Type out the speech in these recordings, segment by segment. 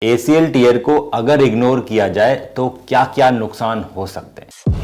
ACL tier को अगर ignore किया जाए तो क्या क्या नुकसान हो सकते हैं।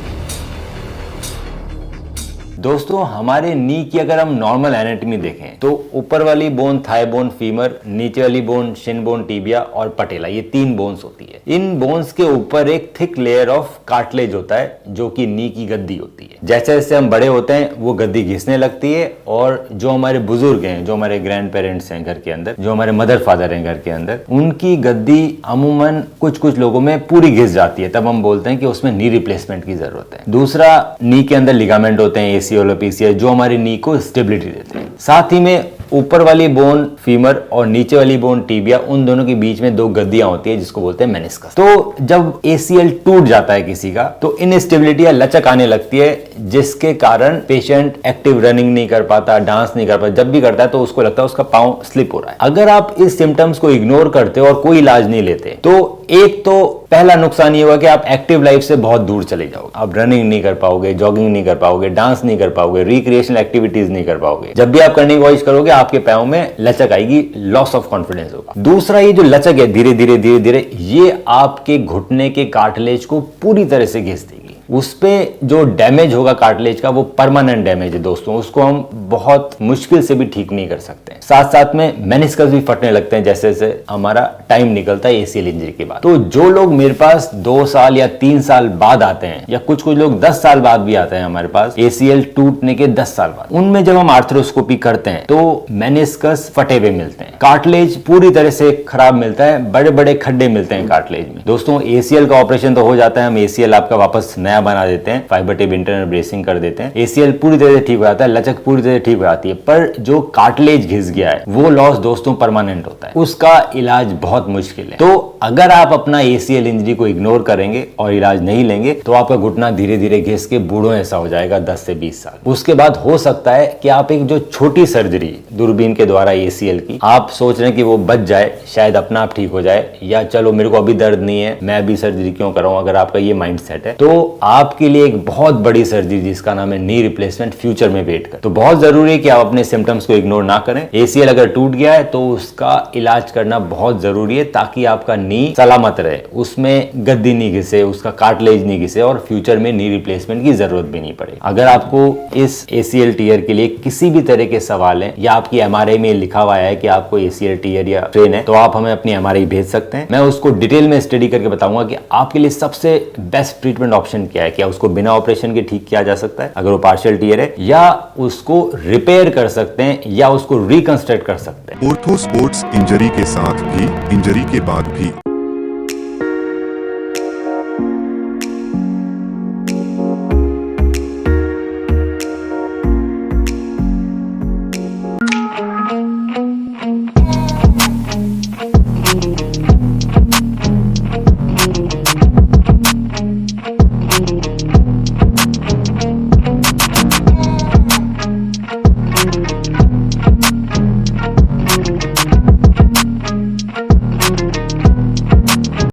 दोस्तों, हमारे नी की अगर हम नॉर्मल एनाटॉमी देखें तो ऊपर वाली बोन थाई बोन फीमर, नीचे वाली बोन शिन बोन टिबिया और पटेला, ये 3 बोन्स होती है। इन बोन्स के ऊपर एक थिक लेयर ऑफ कार्टिलेज होता है जो कि नी की गद्दी होती है। जैसे जैसे हम बड़े होते हैं वो गद्दी घिसने लगती है और जो हमारे बुजुर्ग हैं, जो हमारे ग्रैंड पेरेंट्स हैं घर के अंदर, जो हमारे मदर फादर हैं घर के अंदर, उनकी गद्दी अमूमन कुछ लोगों में पूरी घिस जाती है। तब हम बोलते हैं कि उसमें नी रिप्लेसमेंट की जरूरत है। दूसरा, नी के अंदर लिगामेंट होते हैं ACL और PCL जो हमारी नी को स्टेबिलिटी देते हैं। साथ ही में ऊपर वाली बोन फीमर और नीचे वाली बोन टिबिया, उन दोनों के बीच में 2 गद्दियां होती है जिसको बोलते हैं मेनिस्कस। तो जब ACL टूट जाता है किसी का तो इनस्टेबिलिटी या लचक आने लगती है जिसके कारण पेशेंट एक्टिव रनिंग नहीं कर पाता, डांस नहीं कर पाता। जब भी करता है तो उसको लगता है उसका पांव स्लिप हो रहा है। अगर आप इस सिम्टम्स को इग्नोर करते हो और कोई इलाज नहीं लेते तो एक तो पहला नुकसान ये होगा कि आप एक्टिव लाइफ से बहुत दूर चले जाओगे। आप रनिंग नहीं कर पाओगे, जॉगिंग नहीं कर पाओगे, डांस नहीं कर पाओगे, रिक्रिएशनल एक्टिविटीज नहीं कर पाओगे। जब भी आप करने की कोशिश करोगे आपके पैरों में लचक आएगी, लॉस ऑफ कॉन्फिडेंस होगा। दूसरा, ये जो लचक है धीरे धीरे ये आपके घुटने के कार्टिलेज को पूरी तरह से घिस देगी। उस पे जो डैमेज होगा कार्टिलेज का वो परमानेंट डैमेज है दोस्तों, उसको हम बहुत मुश्किल से भी ठीक नहीं कर सकते। साथ साथ में मेनिस्कस भी फटने लगते हैं जैसे जैसे हमारा टाइम निकलता है ACL इंजरी के बाद। तो जो लोग मेरे पास 2 साल या 3 साल बाद आते हैं या कुछ लोग 10 साल बाद भी आते हैं हमारे पास ACL टूटने के 10 साल बाद, उनमें जब हम आर्थ्रोस्कोपी करते हैं तो मेनिस्कस फटे हुए मिलते हैं, कार्टिलेज पूरी तरह से खराब मिलता है, बड़े बड़े खड्डे मिलते हैं कार्टिलेज में। दोस्तों, ACL का ऑपरेशन तो हो जाता है, हम ACL आपका वापस नया बना देते हैं, फाइबर टिप इंटरनल ब्रेसिंग कर देते हैं, ACL पूरी तरह से ठीक हो जाता है, लचक पूरी तरह से ठीक हो जाती है। पर जो कार्टिलेज घिस गया है वो लॉस दोस्तों परमानेंट होता है, उसका इलाज बहुत मुश्किल है। तो अगर आप अपना ACL इंजरी को इग्नोर करेंगे और इलाज नहीं लेंगे तो आपका घुटना धीरे धीरे घिस के बूढ़ों ऐसा हो जाएगा 10 से 20 साल। उसके बाद हो सकता है कि आप एक जो छोटी सर्जरी दूरबीन के द्वारा ACL की, आप सोच रहे हैं कि वो बच जाए, शायद अपना आप ठीक हो जाए, या चलो मेरे को अभी दर्द नहीं है मैं अभी सर्जरी क्यों कराऊं। अगर आपका ये माइंड सेट है तो आपके लिए एक बहुत बड़ी सर्जरी जिसका नाम है नी रिप्लेसमेंट फ्यूचर में वेट कर। तो बहुत जरूरी है कि आप अपने सिम्टम्स को इग्नोर ना करें। ACL अगर टूट गया है तो उसका इलाज करना बहुत जरूरी है ताकि आपका नी सलामत रहे, उसमें गद्दी नहीं घिसे, उसका कार्टिलेज नहीं घिसे और फ्यूचर में नी रिप्लेसमेंट की जरूरत भी नहीं पड़े। अगर आपको इस ACL टीयर के लिए किसी भी तरह के सवाल हैं या आपकी MRI में लिखा हुआ है कि आपको ACL टीयर या स्ट्रेन है तो आप हमें अपनी MRI भेज सकते हैं। मैं उसको डिटेल में स्टडी करके बताऊंगा कि आपके लिए सबसे बेस्ट ट्रीटमेंट ऑप्शन क्या है। क्या उसको बिना ऑपरेशन के ठीक किया जा सकता है अगर वो पार्शियल टीयर है, या उसको रिपेयर कर सकते हैं या उसको रिकंस्ट्रक्ट कर सकते हैं। ऑर्थो स्पोर्ट्स इंजरी के साथ भी, इंजरी के बाद भी